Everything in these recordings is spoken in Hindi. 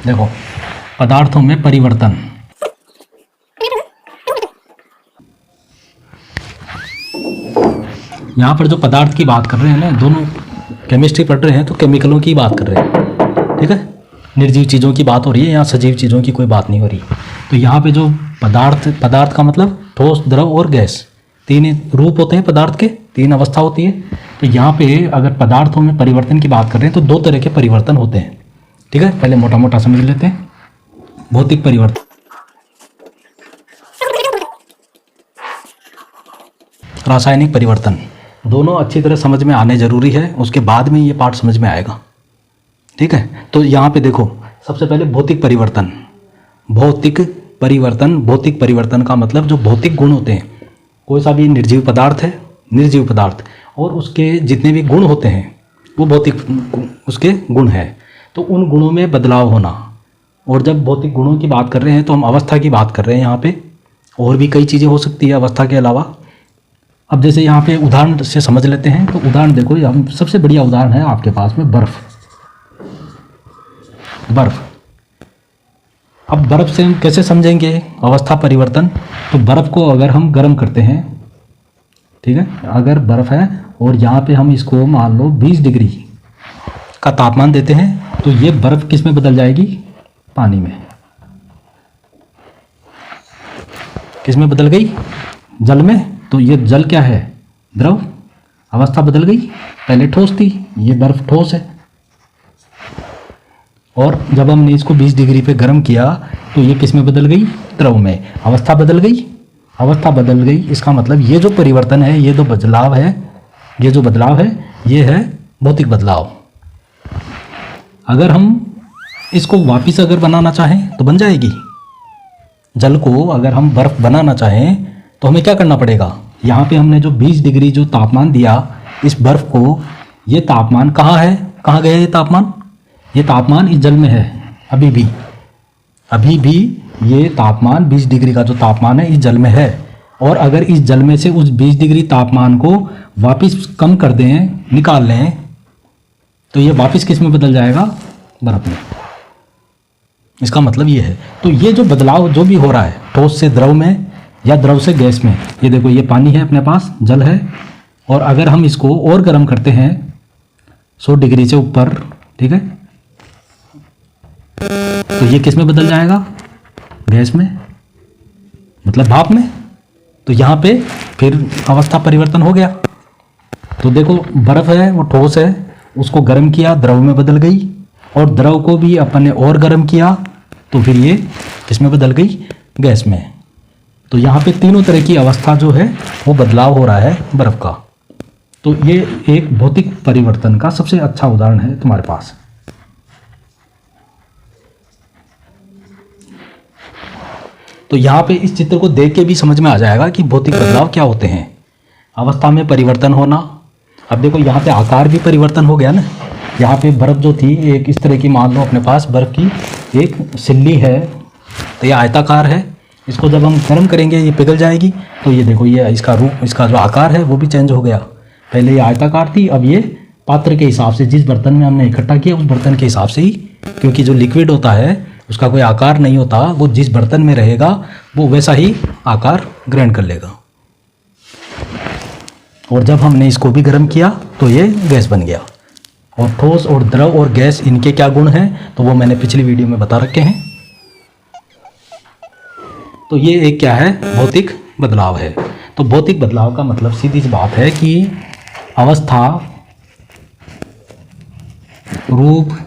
देखो, पदार्थों में परिवर्तन। यहाँ पर जो पदार्थ की बात कर रहे हैं ना, दोनों केमिस्ट्री पढ़ रहे हैं तो केमिकलों की बात कर रहे हैं, ठीक है। निर्जीव चीज़ों की बात हो रही है, यहाँ सजीव चीज़ों की कोई बात नहीं हो रही। तो यहाँ पे जो पदार्थ का मतलब ठोस, द्रव और गैस, तीन रूप होते हैं पदार्थ के, तीन अवस्था होती है। तो यहाँ पे अगर पदार्थों में परिवर्तन की बात कर रहे हैं तो दो तरह के परिवर्तन होते हैं, ठीक है। पहले मोटा मोटा समझ लेते हैं। भौतिक परिवर्तन, रासायनिक परिवर्तन, दोनों अच्छी तरह समझ में आने जरूरी है, उसके बाद में ये पार्ट समझ में आएगा, ठीक है। तो यहाँ पे देखो, सबसे पहले भौतिक परिवर्तन। भौतिक परिवर्तन का मतलब जो भौतिक गुण होते हैं, कोई सा भी निर्जीव पदार्थ और उसके जितने भी गुण होते हैं वो भौतिक उसके गुण है। तो उन गुणों में बदलाव होना। और जब भौतिक गुणों की बात कर रहे हैं तो हम अवस्था की बात कर रहे हैं यहाँ पे, और भी कई चीज़ें हो सकती है अवस्था के अलावा। अब जैसे यहाँ पे उदाहरण से समझ लेते हैं। तो उदाहरण देखो, हम सबसे बढ़िया उदाहरण है आपके पास में बर्फ़। अब बर्फ़ से हम कैसे समझेंगे अवस्था परिवर्तन? तो बर्फ़ को अगर हम गर्म करते हैं, ठीक है, अगर बर्फ़ है और यहाँ पे हम इसको मान लो 20 डिग्री का तापमान देते हैं, तो ये बर्फ़ किस में बदल जाएगी? पानी में। किस में बदल गई? जल में। तो ये जल क्या है? द्रव। अवस्था बदल गई, पहले ठोस थी, ये बर्फ़ ठोस है। और जब हमने इसको 20 डिग्री पे गर्म किया तो ये किस में बदल गई? द्रव में। अवस्था बदल गई। इसका मतलब ये जो परिवर्तन है, ये जो बदलाव है, ये है भौतिक बदलाव। अगर हम इसको वापस अगर बनाना चाहें तो बन जाएगी। जल को अगर हम बर्फ़ बनाना चाहें तो हमें क्या करना पड़ेगा? यहाँ पे हमने जो 20 डिग्री जो तापमान दिया इस बर्फ़ को, ये तापमान कहाँ है? कहाँ गया ये तापमान? ये तापमान इस जल में है। अभी भी ये तापमान 20 डिग्री का जो तापमान है इस जल में है। और अगर इस जल में से उस 20 डिग्री तापमान को वापस कम कर दें, निकाल लें, तो ये वापस किस में बदल जाएगा? बर्फ़ में। इसका मतलब ये है। तो ये जो बदलाव जो भी हो रहा है ठोस से द्रव में या द्रव से गैस में, ये देखो ये पानी है अपने पास, जल है, और अगर हम इसको और गर्म करते हैं 100 डिग्री से ऊपर, ठीक है, तो ये किस में बदल जाएगा? गैस में, मतलब भाप में। तो यहाँ पे फिर अवस्था परिवर्तन हो गया। तो देखो बर्फ़ है वो ठोस है, उसको गर्म किया, द्रव में बदल गई, और द्रव को भी अपन ने और गर्म किया तो फिर ये किस में बदल गई? गैस में। तो यहाँ पे तीनों तरह की अवस्था जो है वो बदलाव हो रहा है बर्फ़ का। तो ये एक भौतिक परिवर्तन का सबसे अच्छा उदाहरण है तुम्हारे पास। तो यहाँ पे इस चित्र को देख के भी समझ में आ जाएगा कि भौतिक बदलाव क्या होते हैं। अवस्था में परिवर्तन होना। अब देखो यहाँ पे आकार भी परिवर्तन हो गया ना। यहाँ पे बर्फ़ जो थी एक इस तरह की, मान लो अपने पास बर्फ़ की एक सिल्ली है, तो ये आयताकार है। इसको जब हम गर्म करेंगे ये पिघल जाएगी। तो ये देखो ये इसका रूप, इसका जो आकार है वो भी चेंज हो गया। पहले ये आयताकार थी, अब ये पात्र के हिसाब से, जिस बर्तन में हमने इकट्ठा किया उस बर्तन के हिसाब से ही, क्योंकि जो लिक्विड होता है उसका कोई आकार नहीं होता, वो जिस बर्तन में रहेगा वो वैसा ही आकार ग्रहण कर लेगा। और जब हमने इसको भी गर्म किया तो ये गैस बन गया। और ठोस और द्रव और गैस, इनके क्या गुण हैं तो वो मैंने पिछली वीडियो में बता रखे हैं। तो ये एक क्या है? भौतिक बदलाव है। तो भौतिक बदलाव का मतलब सीधी सी बात है कि अवस्था, रूप,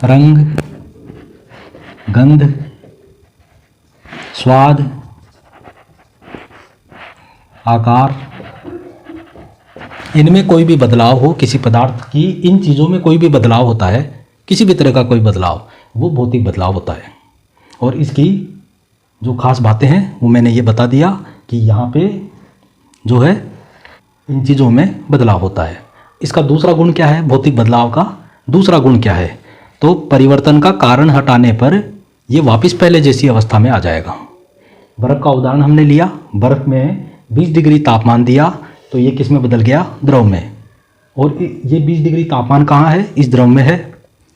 रंग, गंध, स्वाद, आकार, इनमें कोई भी बदलाव हो किसी पदार्थ की, इन चीज़ों में कोई भी बदलाव होता है, किसी भी तरह का कोई बदलाव, वो भौतिक बदलाव होता है। और इसकी जो खास बातें हैं वो मैंने ये बता दिया कि यहाँ पे जो है इन चीज़ों में बदलाव होता है। इसका दूसरा गुण क्या है? भौतिक बदलाव का दूसरा गुण क्या है? तो परिवर्तन का कारण हटाने पर ये वापस पहले जैसी अवस्था में आ जाएगा। बर्फ़ का उदाहरण हमने लिया, बर्फ़ में 20 डिग्री तापमान दिया तो ये किस में बदल गया? द्रव में। और ये 20 डिग्री तापमान कहाँ है? इस द्रव में है।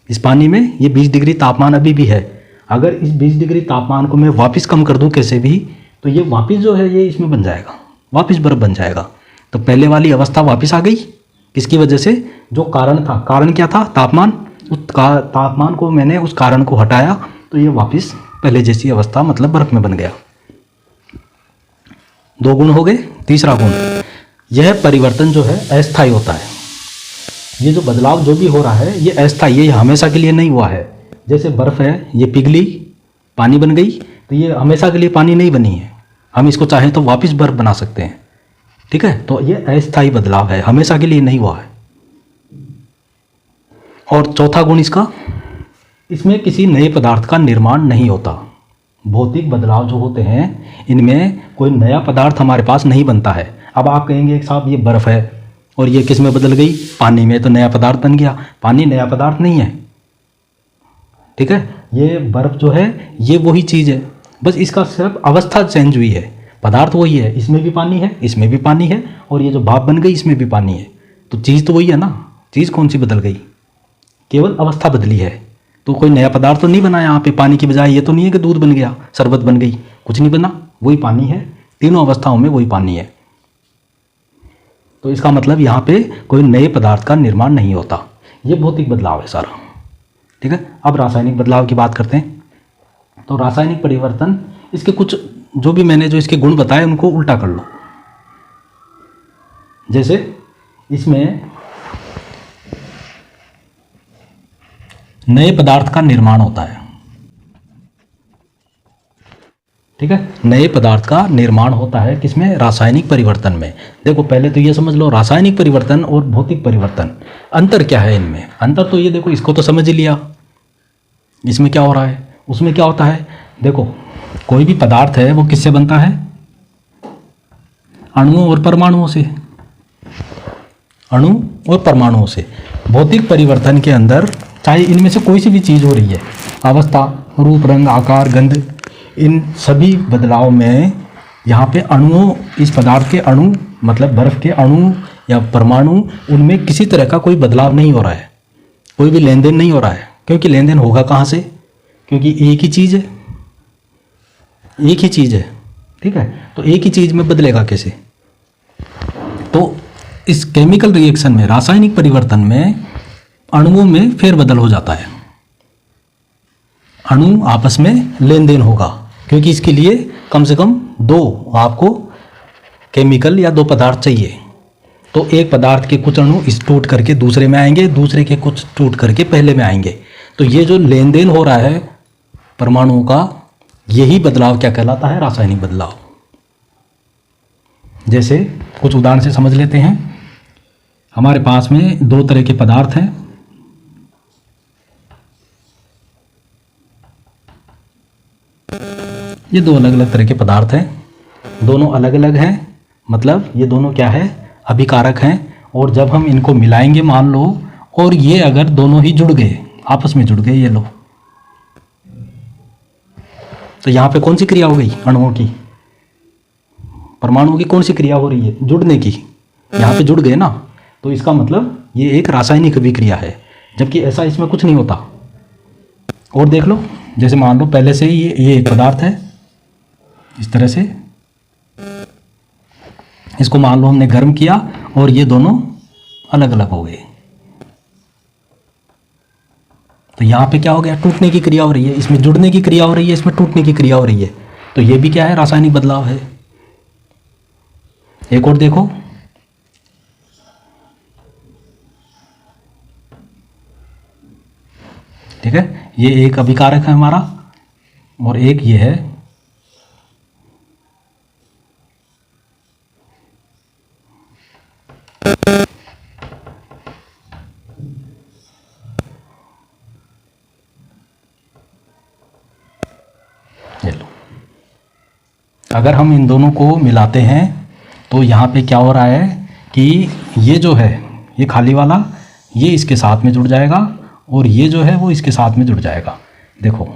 इस पानी में ये 20 डिग्री तापमान अभी भी है। अगर इस 20 डिग्री तापमान को मैं वापस कम कर दूं कैसे भी, तो ये वापस जो है ये इसमें बन जाएगा, वापस बर्फ़ बन जाएगा। तो पहले वाली अवस्था वापस आ गई। किसकी वजह से? जो कारण था। कारण क्या था? तापमान। उस तापमान को मैंने उस कारण को हटाया तो ये वापस पहले जैसी अवस्था मतलब बर्फ़ में बन गया। 2 गुण हो गए। तीसरा गुण, यह परिवर्तन जो है अस्थायी होता है। ये जो बदलाव जो भी हो रहा है ये अस्थायी, ये हमेशा के लिए नहीं हुआ है। जैसे बर्फ़ है, ये पिघली पानी बन गई, तो ये हमेशा के लिए पानी नहीं बनी है। हम इसको चाहें तो वापस बर्फ़ बना सकते हैं। ठीक है, तो ये अस्थायी बदलाव है, हमेशा के लिए नहीं हुआ है। और चौथा गुण इसका, इसमें किसी नए पदार्थ का निर्माण नहीं होता। भौतिक बदलाव जो होते हैं इनमें कोई नया पदार्थ हमारे पास नहीं बनता है। अब आप कहेंगे साहब ये बर्फ़ है और ये किस में बदल गई? पानी में, तो नया पदार्थ बन गया। पानी नया पदार्थ नहीं है। ठीक है, ये बर्फ़ जो है ये वही चीज़ है, बस इसका सिर्फ अवस्था चेंज हुई है। पदार्थ वही है, इसमें भी पानी है, इसमें भी पानी है, और ये जो भाप बन गई इसमें भी पानी है। तो चीज़ तो वही है ना। चीज़ कौन सी बदल गई? केवल अवस्था बदली है। तो कोई नया पदार्थ तो नहीं बना यहाँ पे। पानी की बजाय ये तो नहीं है कि दूध बन गया, शरबत बन गई, कुछ नहीं बना, वही पानी है। तीनों अवस्थाओं में वही पानी है। तो इसका मतलब यहाँ पे कोई नए पदार्थ का निर्माण नहीं होता। ये भौतिक बदलाव है सारा। ठीक है, अब रासायनिक बदलाव की बात करते हैं। तो रासायनिक परिवर्तन, इसके कुछ जो भी मैंने जो इसके गुण बताए उनको उल्टा कर लो। जैसे इसमें नए पदार्थ का निर्माण होता है। ठीक है, नए पदार्थ का निर्माण होता है किसमें? रासायनिक परिवर्तन में। देखो पहले तो ये समझ लो, रासायनिक परिवर्तन और भौतिक परिवर्तन अंतर क्या है इनमें। अंतर तो ये देखो, इसको तो समझ ही लिया, इसमें क्या हो रहा है। उसमें क्या होता है, देखो कोई भी पदार्थ है वो किससे बनता है? अणुओं और परमाणुओं से। अणु और परमाणुओं से। भौतिक परिवर्तन के अंदर चाहे इनमें से कोई सी भी चीज़ हो रही है, अवस्था, रूप, रंग, आकार, गंध, इन सभी बदलाव में यहाँ पे अणुओं, इस पदार्थ के अणु मतलब बर्फ़ के अणु या परमाणु, उनमें किसी तरह का कोई बदलाव नहीं हो रहा है, कोई भी लेन देन नहीं हो रहा है। क्योंकि लेन देन होगा कहाँ से? क्योंकि एक ही चीज़ है, एक ही चीज़ है। ठीक है, तो एक ही चीज़ में बदलेगा कैसे? तो इस केमिकल रिएक्शन में, रासायनिक परिवर्तन में अणुओं में फेरबदल हो जाता है। अणु आपस में लेन देन होगा, क्योंकि इसके लिए कम से कम 2 आपको केमिकल या 2 पदार्थ चाहिए। तो एक पदार्थ के कुछ अणु इस टूट करके दूसरे में आएंगे, दूसरे के कुछ टूट करके पहले में आएंगे। तो ये जो लेन देन हो रहा है परमाणुओं का, यही बदलाव क्या कहलाता है? रासायनिक बदलाव। जैसे कुछ उदाहरण से समझ लेते हैं। हमारे पास में 2 तरह के पदार्थ हैं। ये 2 अलग अलग तरह के पदार्थ हैं, दोनों अलग अलग हैं, मतलब ये दोनों क्या है? अभिकारक हैं। और जब हम इनको मिलाएंगे मान लो, और ये अगर दोनों ही जुड़ गए, आपस में जुड़ गए, ये लो, तो यहाँ पे कौन सी क्रिया हो गई? अणुओं की, परमाणुओं की कौन सी क्रिया हो रही है? जुड़ने की। यहाँ पे जुड़ गए ना, तो इसका मतलब ये एक रासायनिक अभिक्रिया है, जबकि ऐसा इसमें कुछ नहीं होता। और देख लो, जैसे मान लो पहले से ही ये एक पदार्थ है, इस तरह से इसको मान लो हमने गर्म किया और ये दोनों अलग अलग हो गए, तो यहाँ पे क्या हो गया? टूटने की क्रिया हो रही है, इसमें जुड़ने की क्रिया हो रही है, इसमें टूटने की क्रिया हो रही है। तो ये भी क्या है? रासायनिक बदलाव है। एक और देखो, ठीक है, ये एक अभिकारक है हमारा और एक ये है। ये लो, अगर हम इन दोनों को मिलाते हैं तो यहाँ पे क्या हो रहा है कि ये जो है, ये खाली वाला, ये इसके साथ में जुड़ जाएगा और ये जो है वो इसके साथ में जुड़ जाएगा। देखो,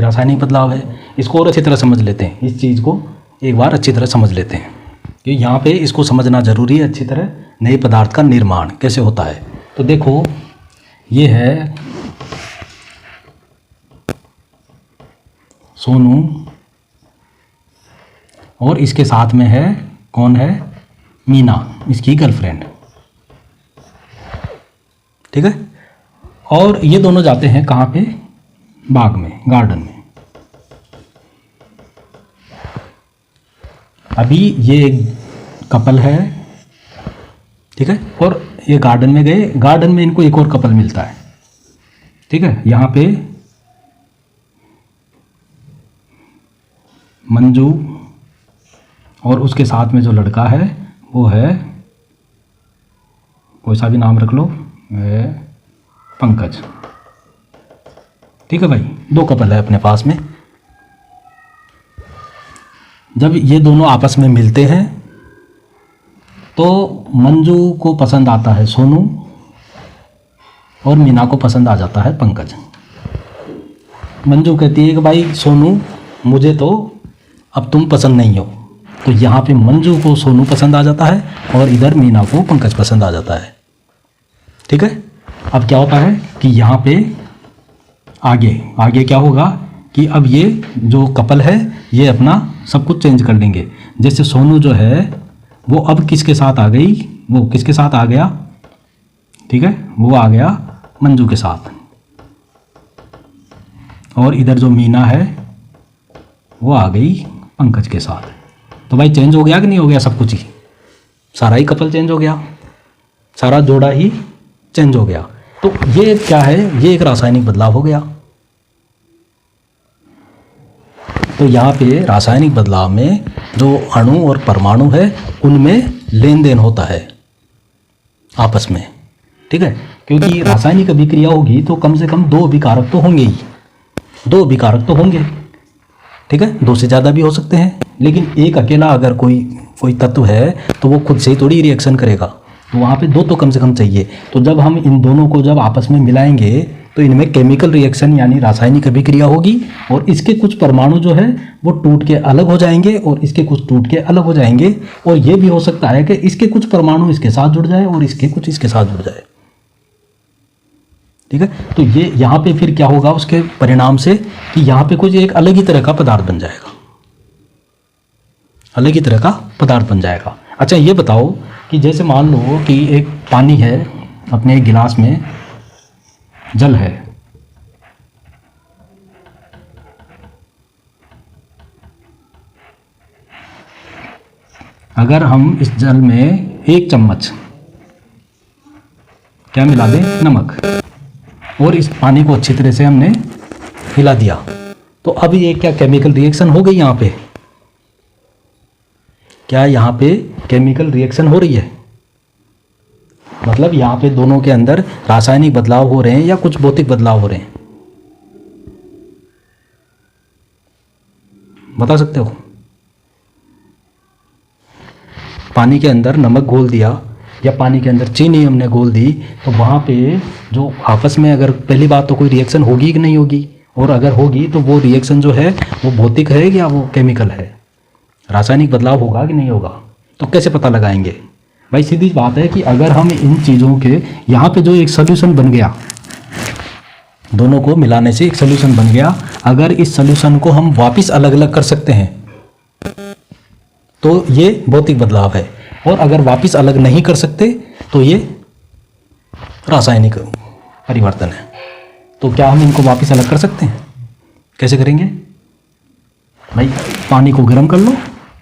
रासायनिक बदलाव है। इसको और अच्छी तरह समझ लेते हैं, इस चीज़ को एक बार अच्छी तरह समझ लेते हैं कि यहाँ पे इसको समझना जरूरी है अच्छी तरह। नए पदार्थ का निर्माण कैसे होता है, तो देखो ये है सोनू और इसके साथ में है कौन है, मीना, इसकी गर्लफ्रेंड, ठीक है। और ये दोनों जाते हैं कहाँ पे, बाग में, गार्डन में। अभी ये कपल है, ठीक है, और ये गार्डन में गए, गार्डन में इनको एक और कपल मिलता है, ठीक है। यहाँ पे मंजू और उसके साथ में जो लड़का है वो है, कोई सा भी नाम रख लो, पंकज, ठीक है भाई। दो कपल है अपने पास में। जब ये दोनों आपस में मिलते हैं तो मंजू को पसंद आता है सोनू और मीना को पसंद आ जाता है पंकज। मंजू कहती है कि भाई सोनू, मुझे तो अब तुम पसंद नहीं हो। तो यहाँ पे मंजू को सोनू पसंद आ जाता है और इधर मीना को पंकज पसंद आ जाता है, ठीक है। अब क्या होता है कि यहाँ पे आगे क्या होगा कि अब ये जो कपल है ये अपना सब कुछ चेंज कर लेंगे। जैसे सोनू जो है वो अब किसके साथ आ गई, वो किसके साथ आ गया, ठीक है, वो आ गया मंजू के साथ। और इधर जो मीना है वो आ गई पंकज के साथ। तो भाई चेंज हो गया कि नहीं हो गया, सब कुछ ही, सारा ही कपल चेंज हो गया, सारा जोड़ा ही चेंज हो गया। तो ये क्या है, ये एक रासायनिक बदलाव हो गया। तो यहाँ पे रासायनिक बदलाव में जो अणु और परमाणु है उनमें लेन देन होता है आपस में, ठीक है। क्योंकि रासायनिक अभिक्रिया होगी तो कम से कम दो अभिकारक तो होंगे ही, दो अभिकारक तो होंगे, ठीक है। दो से ज़्यादा भी हो सकते हैं, लेकिन एक अकेला अगर कोई तत्व है तो वो खुद से ही थोड़ी रिएक्शन करेगा, तो वहाँ पे दो तो कम से कम चाहिए। तो जब हम इन दोनों को जब आपस में मिलाएंगे तो इनमें केमिकल रिएक्शन यानी रासायनिक अभिक्रिया होगी और इसके कुछ परमाणु जो है वो टूट के अलग हो जाएंगे और इसके कुछ टूट के अलग हो जाएंगे। और ये भी हो सकता है कि इसके कुछ परमाणु इसके साथ जुड़ जाए और इसके कुछ इसके साथ जुड़ जाए, ठीक है। तो ये यहाँ पे फिर क्या होगा उसके परिणाम से कि यहाँ पे कुछ एक अलग ही तरह का पदार्थ बन जाएगा, अलग ही तरह का पदार्थ बन जाएगा। अच्छा ये बताओ कि जैसे मान लो कि एक पानी है, अपने एक गिलास में जल है, अगर हम इस जल में एक चम्मच क्या मिला दें, नमक, और इस पानी को अच्छी तरह से हमने हिला दिया, तो अब ये क्या केमिकल रिएक्शन हो गई यहाँ पे, क्या यहाँ पे केमिकल रिएक्शन हो रही है, मतलब यहाँ पे दोनों के अंदर रासायनिक बदलाव हो रहे हैं या कुछ भौतिक बदलाव हो रहे हैं, बता सकते हो। पानी के अंदर नमक घोल दिया या पानी के अंदर चीनी हमने घोल दी, तो वहाँ पे जो आपस में अगर पहली बात तो कोई रिएक्शन होगी कि नहीं होगी, और अगर होगी तो वो रिएक्शन जो है वो भौतिक है या वो केमिकल है, रासायनिक बदलाव होगा कि नहीं होगा। तो कैसे पता लगाएंगे भाई, सीधी बात है कि अगर हम इन चीज़ों के यहाँ पे जो एक सोल्यूशन बन गया, दोनों को मिलाने से एक सोल्यूशन बन गया, अगर इस सोल्यूशन को हम वापस अलग अलग कर सकते हैं तो ये भौतिक बदलाव है, और अगर वापस अलग नहीं कर सकते तो ये रासायनिक परिवर्तन है। तो क्या हम इनको वापस अलग कर सकते हैं, कैसे करेंगे भाई, पानी को गर्म कर लो,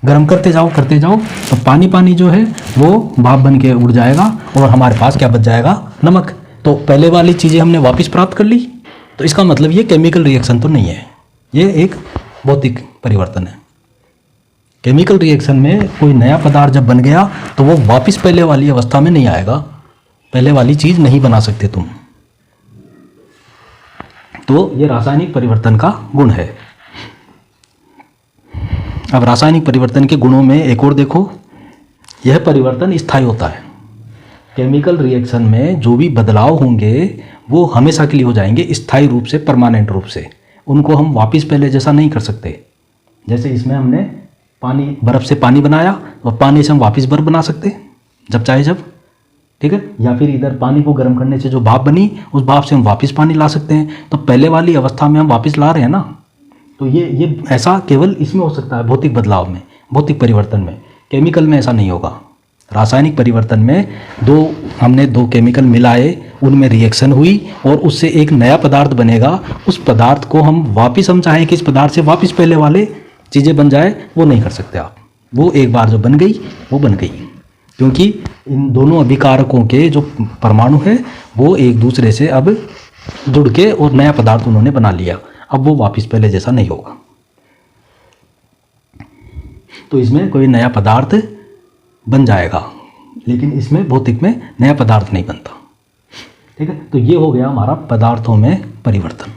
गर्म करते जाओ तो पानी जो है वो भाप बन के उड़ जाएगा और हमारे पास क्या बच जाएगा, नमक। तो पहले वाली चीज़ें हमने वापस प्राप्त कर ली, तो इसका मतलब ये केमिकल रिएक्शन तो नहीं है, ये एक भौतिक परिवर्तन है। केमिकल रिएक्शन में कोई नया पदार्थ जब बन गया तो वो वापस पहले वाली अवस्था में नहीं आएगा, पहले वाली चीज़ नहीं बना सकते तुम। तो ये रासायनिक परिवर्तन का गुण है। अब रासायनिक परिवर्तन के गुणों में एक और देखो, यह परिवर्तन स्थायी होता है। केमिकल रिएक्शन में जो भी बदलाव होंगे वो हमेशा के लिए हो जाएंगे स्थायी रूप से, परमानेंट रूप से। उनको हम वापस पहले जैसा नहीं कर सकते। जैसे इसमें हमने पानी, बर्फ़ से पानी बनाया, और पानी से हम वापस बर्फ़ बना सकते जब चाहे जब, ठीक है। या फिर इधर पानी को गर्म करने से जो भाप बनी, उस भाप से हम वापस पानी ला सकते हैं। तो पहले वाली अवस्था में हम वापस ला रहे हैं ना। तो ये ऐसा केवल इसमें हो सकता है, भौतिक बदलाव में, भौतिक परिवर्तन में। केमिकल में ऐसा नहीं होगा। रासायनिक परिवर्तन में हमने दो केमिकल मिलाए, उनमें रिएक्शन हुई और उससे एक नया पदार्थ बनेगा। उस पदार्थ को हम चाहें कि इस पदार्थ से वापस पहले वाले चीज़ें बन जाए, वो नहीं कर सकते आप। वो एक बार जो बन गई वो बन गई, क्योंकि इन दोनों अभिकारकों के जो परमाणु है वो एक दूसरे से अब जुड़ के और नया पदार्थ उन्होंने बना लिया। अब वो वापस पहले जैसा नहीं होगा। तो इसमें कोई नया पदार्थ बन जाएगा, लेकिन इसमें भौतिक में नया पदार्थ नहीं बनता, ठीक है। तो ये हो गया हमारा पदार्थों में परिवर्तन।